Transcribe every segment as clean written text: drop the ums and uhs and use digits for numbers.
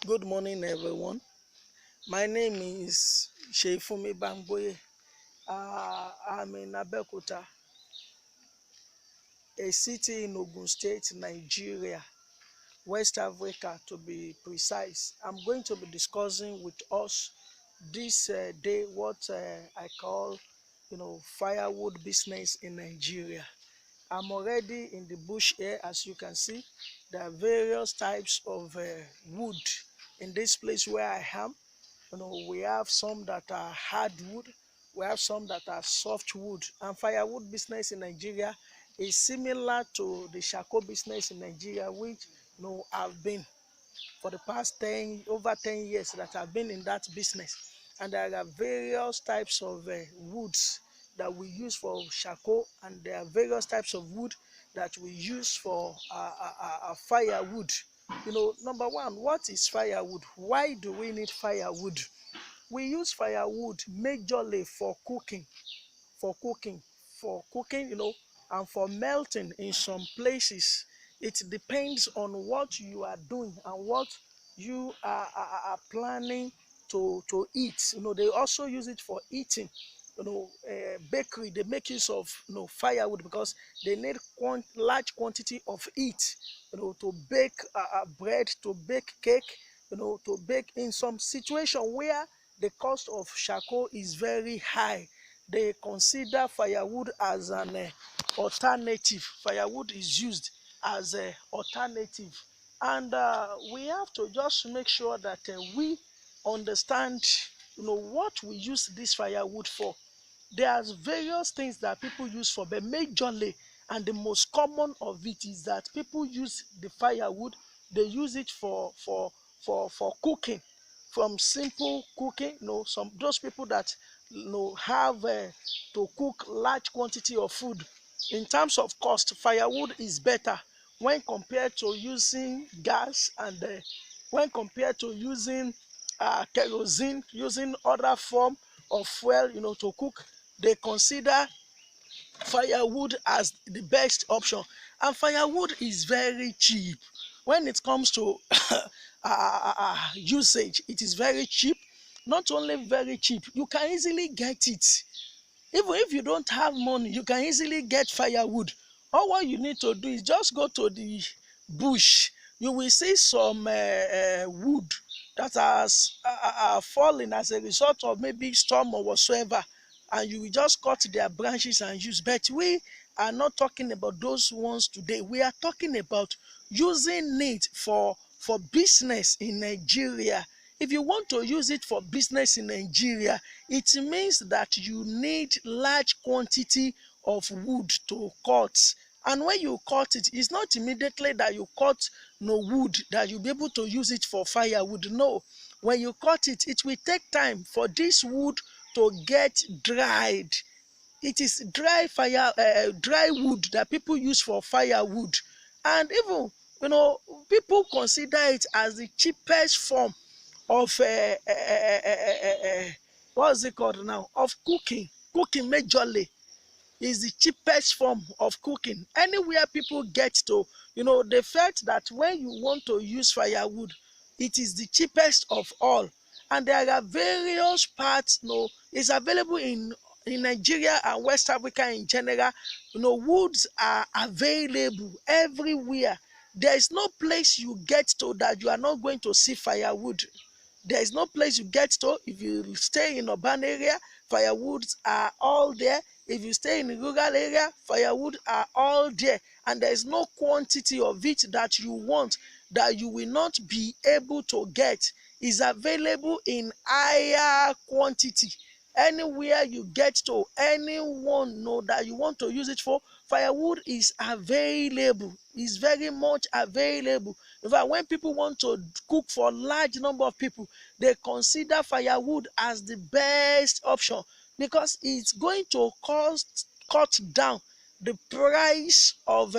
Good morning, everyone. My name is Sheifumi Bangboye. I'm in Abeokuta, a city in Ogun State, Nigeria, West Africa to be precise. I'm going to be discussing with us this day what I call, firewood business in Nigeria. I'm already in the bush here, as you can see. There are various types of wood in this place where I am. We have some that are hardwood, we have some that are softwood, and firewood business in Nigeria is similar to the charcoal business in Nigeria, which I've been for the past over 10 years that I've been in that business. And there are various types of woods that we use for charcoal, and there are various types of wood that we use for firewood. Number one, what is firewood? Why do we need firewood? We use firewood majorly for cooking, for cooking, and for melting in some places. It depends on what you are doing and what you are planning to eat. They also use it for eating. Bakery, they make use of firewood because they need large quantity of it. To bake bread, to bake cake, to bake in some situation where the cost of charcoal is very high. They consider firewood as an alternative. Firewood is used as an alternative, and we have to just make sure that we understand what we use this firewood for. There's various things that people use for, but majorly and the most common of it is that people use the firewood. They use it for cooking, from simple cooking. Some those people that have to cook large quantity of food. In terms of cost, firewood is better when compared to using gas, and when compared to using kerosene, using other form of fuel, to cook. They consider firewood as the best option, and firewood is very cheap when it comes to usage. It is very cheap. Not only very cheap, you can easily get it. Even if you don't have money, you can easily get firewood. All what you need to do is just go to the bush. You will see some wood that has fallen as a result of maybe storm or whatsoever, and you will just cut their branches and use. But we are not talking about those ones today. We are talking about using it for business in Nigeria. If you want to use it for business in Nigeria, it means that you need large quantity of wood to cut. And when you cut it, it's not immediately that you cut no wood that you'll be able to use it for firewood. No. When you cut it, it will take time for this wood to get dried. It is dry wood that people use for firewood. And even, people consider it as the cheapest form of what's it called now, of cooking majorly is the cheapest form of cooking. Anywhere people get to, they felt that when you want to use firewood, it is the cheapest of all. And there are various parts, it's available in Nigeria and West Africa in general. Woods are available everywhere. There is no place you get to that you are not going to see firewood. There is no place you get to. If you stay in urban area, firewoods are all there. If you stay in a rural area, firewood are all there. And there is no quantity of it that you want that you will not be able to get. Is available in higher quantity. Anywhere you get to, anyone know that you want to use it for, firewood is available. Is very much available. In fact, when people want to cook for a large number of people, they consider firewood as the best option because it's going to cut down the price of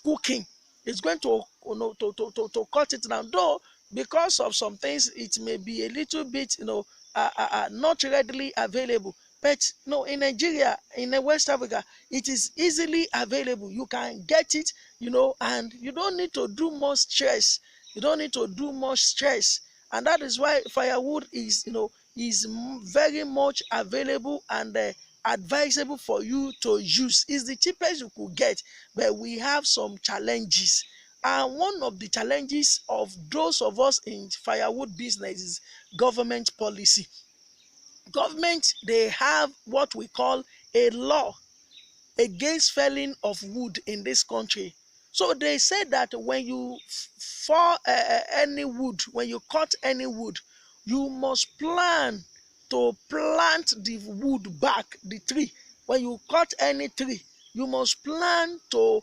cooking. It's going to, to cut it down. Though because of some things, it may be a little bit not readily available. But no, in Nigeria, in West Africa, it is easily available. You can get it, and you don't need to do much stress You don't need to do much stress, and that is why firewood is, very much available and advisable for you to use. It's the cheapest you could get, but we have some challenges. And one of the challenges of those of us in firewood business is government policy. Government, they have what we call a law against felling of wood in this country. So they said that when you fall any wood, when you cut any wood, you must plan to plant the wood back, the tree. When you cut any tree, you must plan to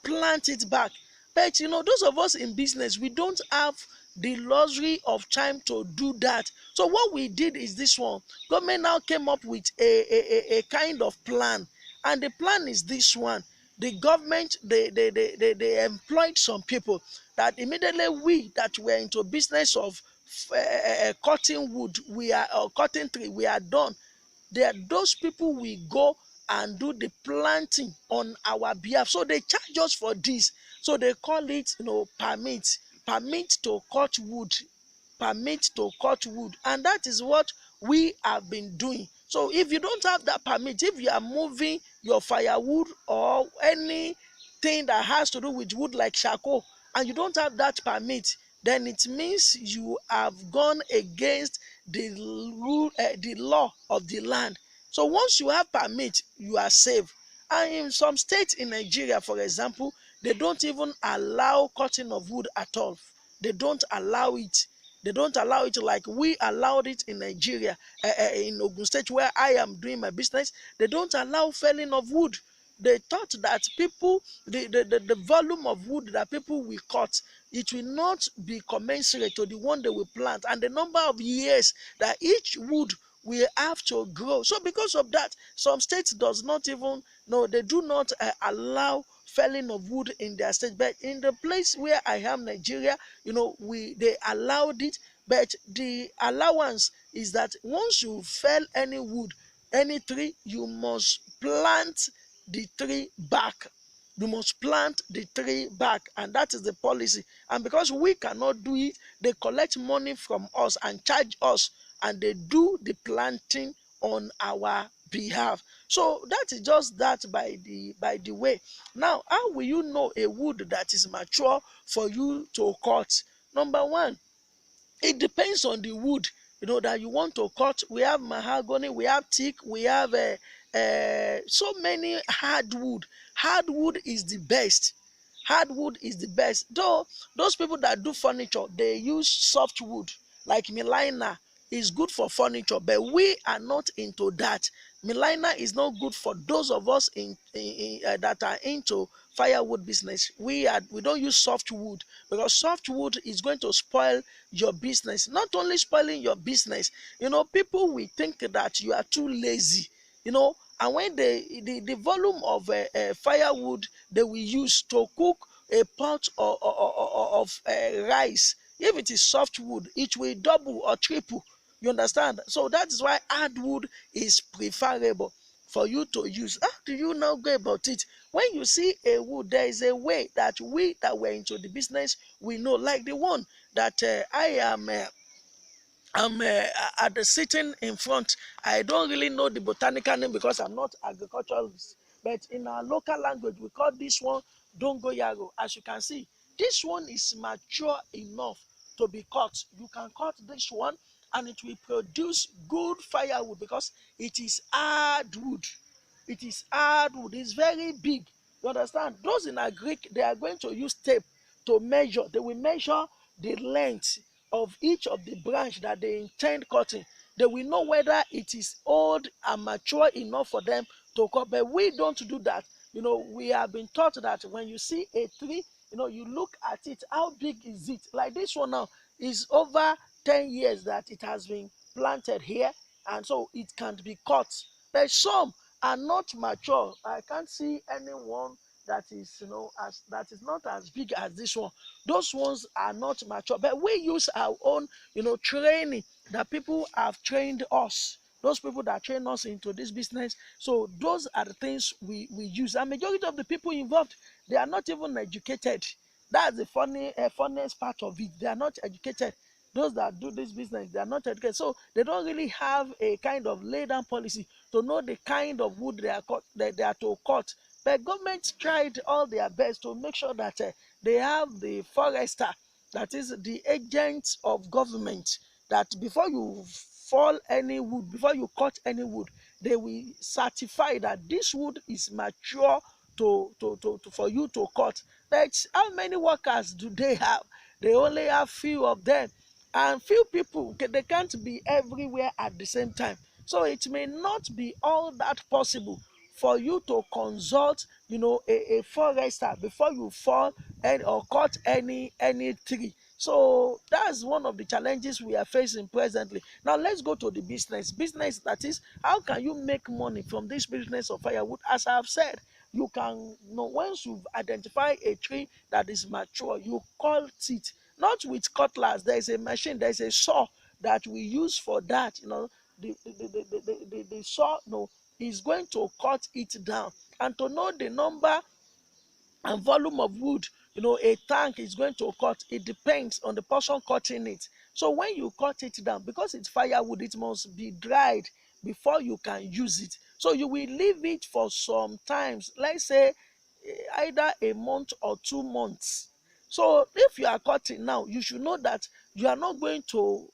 plant it back. But those of us in business, we don't have the luxury of time to do that. So what we did is this one. Government now came up with a kind of plan, and the plan is this one. The government, they employed some people that immediately we that were into business of cutting wood, we are cutting tree, we are done. Those people will go and do the planting on our behalf. So they charge us for this. So they call it, permit to cut wood, permit to cut wood, and that is what we have been doing. So if you don't have that permit, if you are moving your firewood or anything that has to do with wood like charcoal, and you don't have that permit, then it means you have gone against the rule, the law of the land. So once you have permit, you are safe. And in some states in Nigeria, for example, they don't even allow cutting of wood at all. They don't allow it. They don't allow it like we allowed it in Nigeria, in Ogun State, where I am doing my business. They don't allow felling of wood. They thought that people, the volume of wood that people will cut, it will not be commensurate to the one they will plant, and the number of years that each wood will have to grow. So because of that, some states does not even, no, they do not allow felling of wood in their state. But in the place where I am, Nigeria, they allowed it. But the allowance is that once you fell any wood, any tree, you must plant the tree back. You must plant the tree back, and that is the policy. And because we cannot do it, they collect money from us and charge us, and they do the planting on our behalf. So that is just that by the way. Now, how will you know a wood that is mature for you to cut? Number one, it depends on the wood that you want to cut. We have mahogany, we have teak, we have so many hardwood. Hardwood is the best. Hardwood is the best. Though those people that do furniture, they use softwood like Milina is good for furniture, but we are not into that. Milina is not good for those of us that are into firewood business. We don't use softwood, because softwood is going to spoil your business. Not only spoiling your business, people will think that you are too lazy, and when the volume of firewood they will use to cook a pot of rice, if it is softwood, it will double or triple. You understand? So that is why hardwood is preferable for you to use. How do you now go about it? When you see a wood, there is a way that we that were into the business, we know, like the one that I'm at the sitting in front. I don't really know the botanical name because I'm not agriculturalist. But in our local language, we call this one dongoyaro. As you can see, this one is mature enough to be cut. You can cut this one and it will produce good firewood because it is hardwood. It is hardwood. It's very big. You understand? Those in agric, they are going to use tape to measure. They will measure the length of each of the branch that they intend cutting. They will know whether it is old and mature enough for them to cut. But we don't do that. We have been taught that when you see a tree, you look at it. How big is it? Like this one now is over 10 years that it has been planted here, and so it can be cut. But some are not mature. I can't see anyone that is as that is not as big as this one. Those ones are not mature, but we use our own training that people have trained us, those people that train us into this business. So those are the things we use, and majority of the people involved, they are not even educated. That's the funniest part of it. They are not educated. Those that do this business, they are not educated, so they don't really have a kind of lay down policy to know the kind of wood they are to cut. But government tried all their best to make sure that they have the forester, that is the agent of government, that before you fall any wood, before you cut any wood, they will certify that this wood is mature for you to cut. But how many workers do they have? They only have few of them, and few people, they can't be everywhere at the same time. So it may not be all that possible for you to consult, a forester before you fall or cut any tree. So that's one of the challenges we are facing presently. Now let's go to the business, that is, how can you make money from this business of firewood? As I have said, you can, once you've identified a tree that is mature, you cut it, not with cutlass. There is a machine, there is a saw that we use for that. The saw, is going to cut it down. And to know the number and volume of wood, a tank is going to cut, it depends on the person cutting it. So when you cut it down, because it's firewood, it must be dried before you can use it. So you will leave it for some times, let's say either a month or 2 months. So if you are cutting now, you should know that you are not going to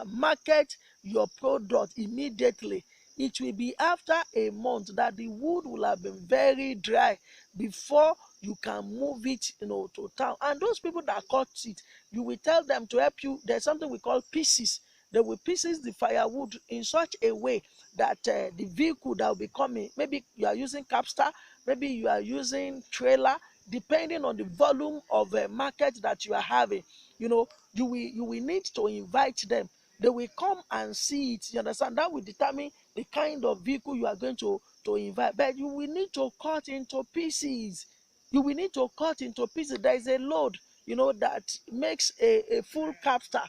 market your product immediately. It will be after a month that the wood will have been very dry before you can move it, to town. And those people that cut it, you will tell them to help you. There's something we call pieces. They will pieces the firewood in such a way that the vehicle that will be coming, maybe you are using capstar, maybe you are using trailer, depending on the volume of market that you are having. You will need to invite them. They will come and see it. You understand? That will determine the kind of vehicle you are going to invite. But you will need to cut into pieces. You will need to cut into pieces. There is a load, that makes a full capstar.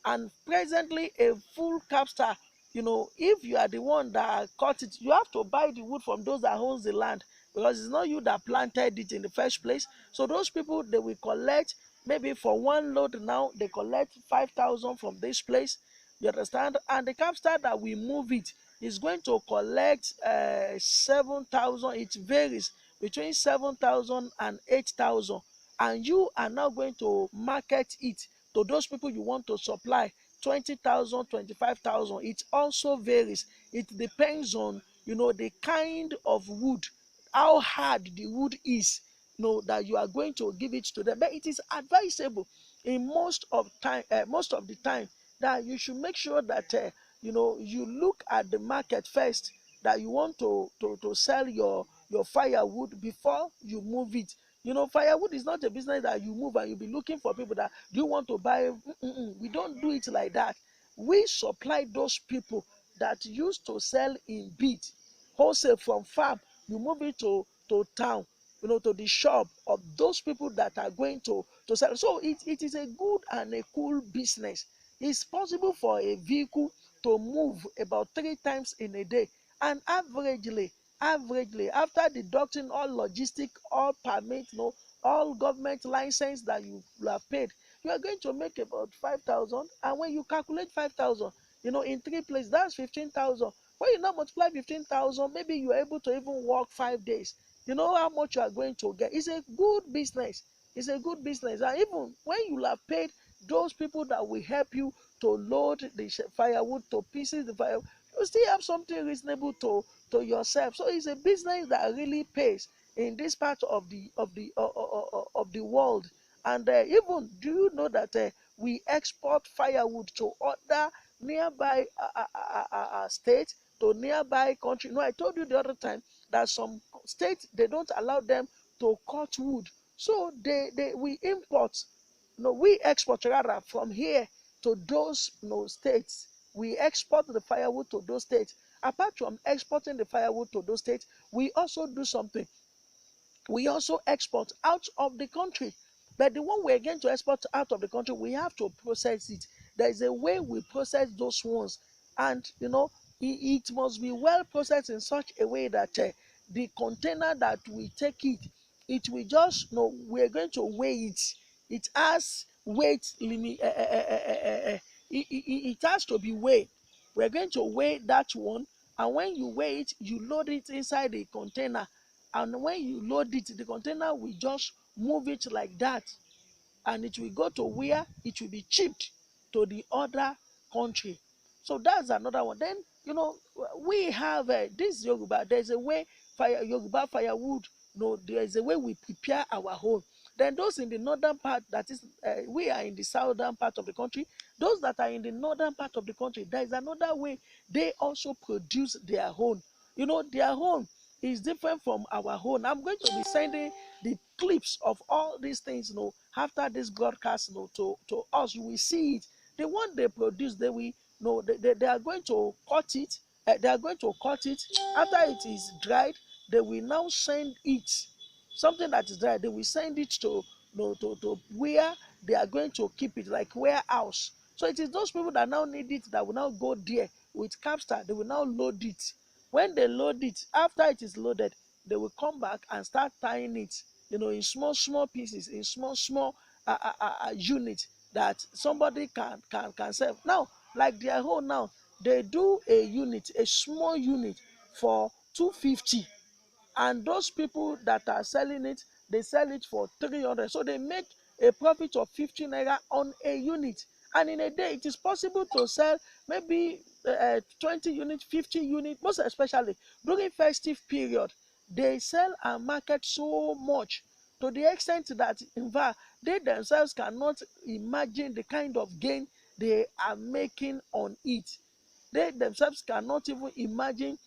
And presently, a full capstar, if you are the one that cut it, you have to buy the wood from those that owns the land, because it's not you that planted it in the first place. So those people, they will collect, maybe for one load now, they collect 5,000 from this place. You understand? And the capstar that we move it is going to collect 7,000. It varies between 7,000 and 8,000. And you are now going to market it to those people you want to supply 20,000, 25,000. It also varies. It depends on, the kind of wood, how hard the wood is, that you are going to give it to them. But it is advisable in most of the time, that you should make sure that you look at the market first, that you want to sell your firewood before you move it. Firewood is not a business that you move and you'll be looking for people that do you want to buy. We don't do it like that. We supply those people that used to sell in bid wholesale from farm. You move it to town, to the shop of those people that are going to sell. So it is a good and a cool business. It's possible for a vehicle to move about 3 times in a day, and averagely, after deducting all logistic, all permit, all government license that you have paid, you are going to make about 5,000. And when you calculate 5,000, in 3 places, that's 15,000. When you now multiply 15,000, maybe you are able to even work 5 days. You know how much you are going to get. It's a good business. It's a good business. And even when you have paid those people that will help you to load the firewood, to pieces the firewood, you still have something reasonable to yourself. So it's a business that really pays in this part of the world. And even, do you know that we export firewood to other nearby states, to nearby country? I told you the other time that some states, they don't allow them to cut wood. So we import, we export rather from here to those states. We export the firewood to those states. Apart from exporting the firewood to those states, we also do something. We also export out of the country. But the one we're going to export out of the country, we have to process it. There is a way we process those ones. And, it must be well processed in such a way that the container that we take it it will just no, we're going to weigh it. It has weight limit. It has to be weighed. We're going to weigh that one, and when you weigh it, you load it inside the container, and when you load it, the container will just move it like that, and it will go to where it will be shipped to the other country. So that's another one. Then we have this Yoruba. There's a way Yoruba firewood. No, there is a way we prepare our home. Then those in the northern part, that is, we are in the southern part of the country. Those that are in the northern part of the country, there is another way they also produce their own. Their own is different from our own. I'm going to be sending the clips of all these things, after this broadcast, to us. You will see it. The one they produce, they will, they are going to cut it. They are going to cut it. After it is dried, they will now send it. Something that is dried, they will send it to, to where they are going to keep it, like warehouse. So it is those people that now need it that will now go there with capstar. They will now load it. When they load it, after it is loaded, they will come back and start tying it, in small, small pieces, in small, small units that somebody can sell. Now, like their own now, they do a unit, a small unit for 250, and those people that are selling it, they sell it for 300. So they make a profit of 50 naira on a unit. And in a day, it is possible to sell maybe 20 units, 50 units, most especially during festive period. They sell and market so much, to the extent that, in fact, they themselves cannot imagine the kind of gain they are making on it. They themselves cannot even imagine,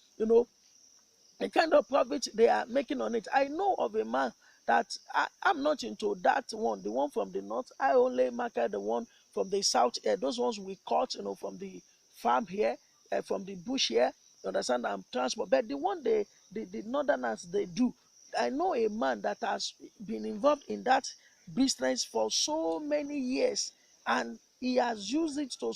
the kind of profit they are making on it. I know of a man that, I'm not into that one, the one from the north. I only market the one from the south here. Those ones we caught, from the farm here, from the bush here. You understand? I'm transport. But the one the northerners, they do. I know a man that has been involved in that business for so many years, and he has used it to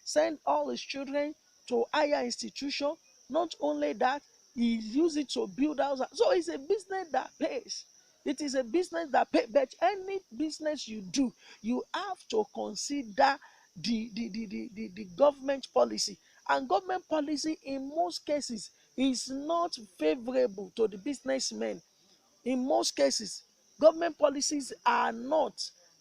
send all his children to higher institution. Not only that, he used it to build houses. So it's a business that pays. It is a business that pays. But any business you do, you have to consider the government policy. And government policy in most cases is not favorable to the businessmen. In most cases, government policies are not,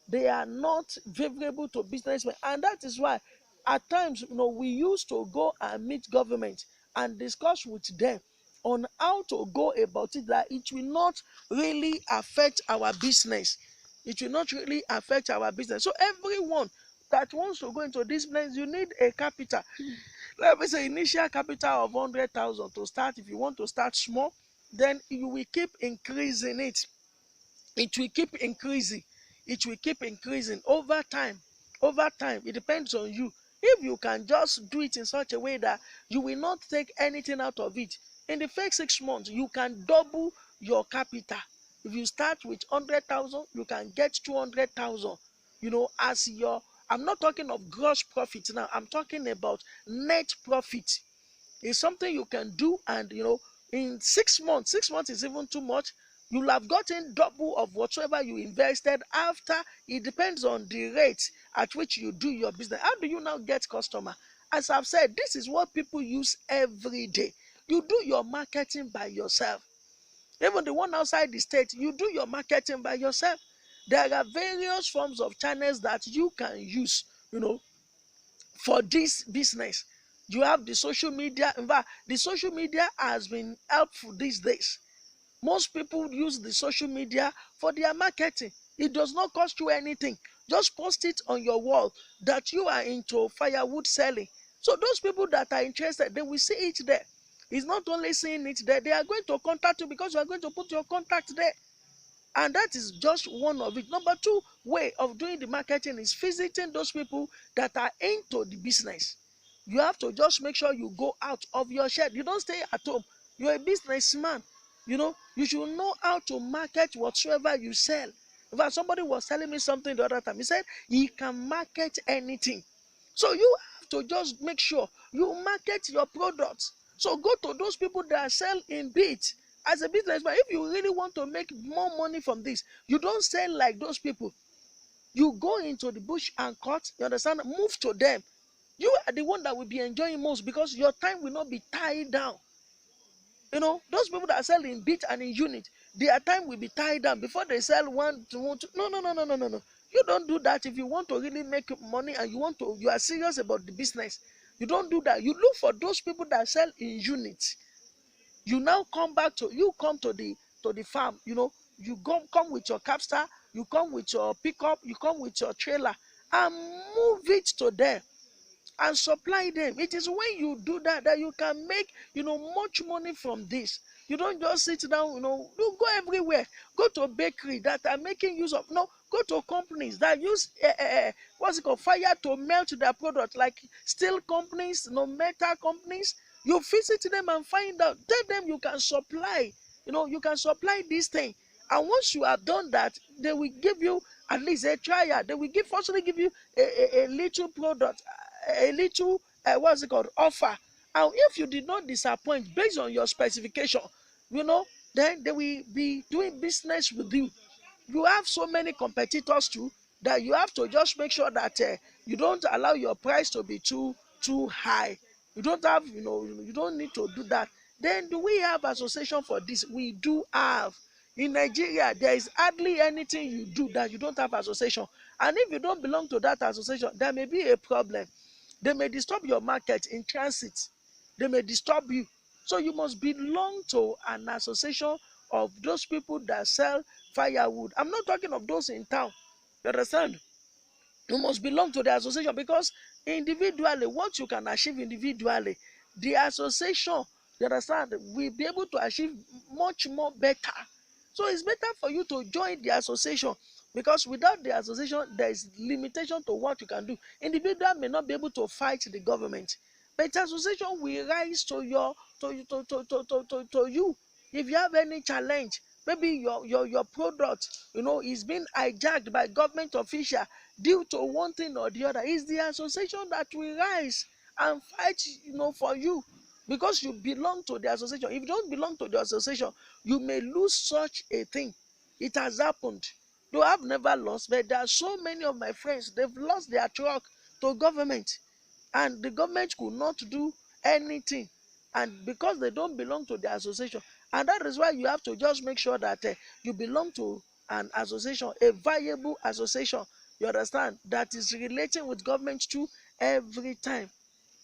they are not favorable to businessmen. And that is why at times, we used to go and meet government and discuss with them on how to go about it, that it will not really affect our business. It will not really affect our business. So everyone that wants to go into this business, you need a capital. Let me say initial capital of 100,000 to start. If you want to start small, then you will keep increasing it. It will keep increasing. It will keep increasing over time. Over time, it depends on you. If you can just do it in such a way that you will not take anything out of it, in the first 6 months, you can double your capital. If you start with 100,000, you can get 200,000. As your, I'm not talking of gross profit now, I'm talking about net profit. It's something you can do, and in 6 months, 6 months is even too much. You'll have gotten double of whatsoever you invested. After, it depends on the rate at which you do your business. How do you now get customer? As I've said, this is what people use every day. You do your marketing by yourself. Even the one outside the state, you do your marketing by yourself. There are various forms of channels that you can use, for this business. You have the social media. In fact, the social media has been helpful these days. Most people use the social media for their marketing. It does not cost you anything. Just post it on your wall that you are into firewood selling. So those people that are interested, they will see it there. It's not only seeing it there, they are going to contact you because you are going to put your contact there. And that is just one of it. Number two way of doing the marketing is visiting those people that are into the business. You have to just make sure you go out of your shed. You don't stay at home. You're a businessman. You should know how to market whatsoever you sell. In fact, somebody was telling me something the other time. He said he can market anything. So you have to just make sure you market your products. So go to those people that sell in bits as a businessman, if you really want to make more money from this, you don't sell like those people. You go into the bush and cut, you understand, move to them. You are the one that will be enjoying most because your time will not be tied down. Those people that sell in bit and in unit, their time will be tied down before they sell one to one. No, no, no, no, no, no, no. You don't do that if you want to really make money and you are serious about the business. You don't do that. You look for those people that sell in units. You now come to the farm. You come with your capstar, you come with your pickup, you come with your trailer, and move it to them and supply them. It is when you do that you can make much money from this. You don't just sit down. You go everywhere. Go to a bakery that are making use of, no, go to companies that use what's it called, fire to melt their product, like steel companies, metal companies. You visit them and find out. Tell them you can supply. You can supply this thing. And once you have done that, they will give you at least a trial. They will firstly give you a little product, a little what's it called, offer. And if you did not disappoint based on your specification, you know then they will be doing business with you. You have so many competitors too, that you have to just make sure that you don't allow your price to be too high. You don't need to do that. Then, do we have association for this? We do have. In Nigeria, there is hardly anything you do that you don't have association. And if you don't belong to that association, there may be a problem. They may disturb your market in transit. They may disturb you. So you must belong to an association of those people that sell firewood. I'm not talking of those in town. You understand? You must belong to the association, because individually, what you can achieve individually, the association, you understand, will be able to achieve much more better. So it's better for you to join the association, because without the association, there is limitation to what you can do. Individual may not be able to fight the government, but association will rise to you. If you have any challenge, maybe your product is being hijacked by government official due to one thing or the other, is the association that will rise and fight for you, because you belong to the association. If you don't belong to the association, you may lose such a thing. It has happened, though I've never lost, but there are so many of my friends, they've lost their truck to government, and the government could not do anything, and because they don't belong to the association. And that is why you have to just make sure that you belong to an association, a viable association, you understand, that is relating with government too every time.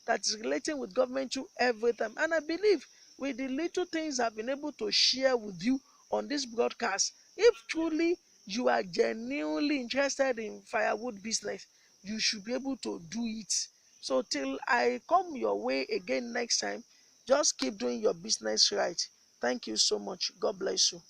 That is relating with government too every time. And I believe with the little things I've been able to share with you on this broadcast, if truly you are genuinely interested in firewood business, you should be able to do it. So till I come your way again next time, just keep doing your business right. Thank you so much. God bless you.